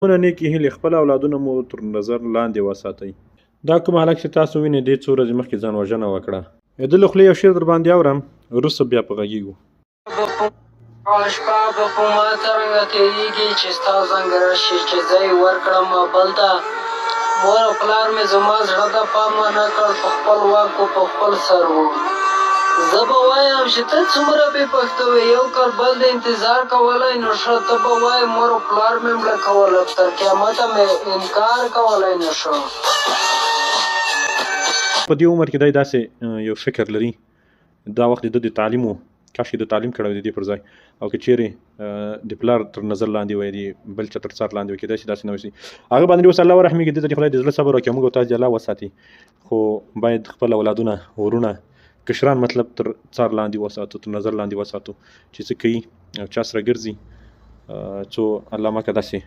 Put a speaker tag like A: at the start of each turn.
A: ونه نیکې هیلې خپل اولادونه مو تر نظر لاندې وساتئ. دا کوم هلک چې تاسو وینئ دې څو ورځې مخکې ځان وژنه وکړه. د له خولې یو شعر در باندې اورم، وروسته بیا په غږیږو.
B: شپه به په ما څرنګه تېرېږي چې ستا زنګ راشي چې زه یې ورکړم بل ته. مور او پلار مې زما زړه ته پام ونه کړ، په خپل واک و په خپل سر و. زه به وایم چې ته څومره بې پښته وې، یو کال بل د انتظار کولی نو ښه. ته به وایې مور او پلار مې مړه کوله، تر قیامته مې انکار کولی نه شو.
A: په دې عمر کې دی داسې یو فکر لري، دا وخت د تعلیم و، کاش د تعلیم کړی د دې پر ځای، او که چیرې د پلار تر نظر لاندې وای، د بل چا تر څار لاندې وای، کېدای شي داسې نه وشي. هغه باندې اوس الله ورحمېږي، دې ته خدای د زړه صبر وکړي، موږ او تاسو الله وساتي. خو باید خپل اولادونه، ورونه، کشران مطلب تر څار لاندې وساتو، تر نظر لاندې وساتو چې څه کوي او چا سره ګرځي، څو الله مکه داسې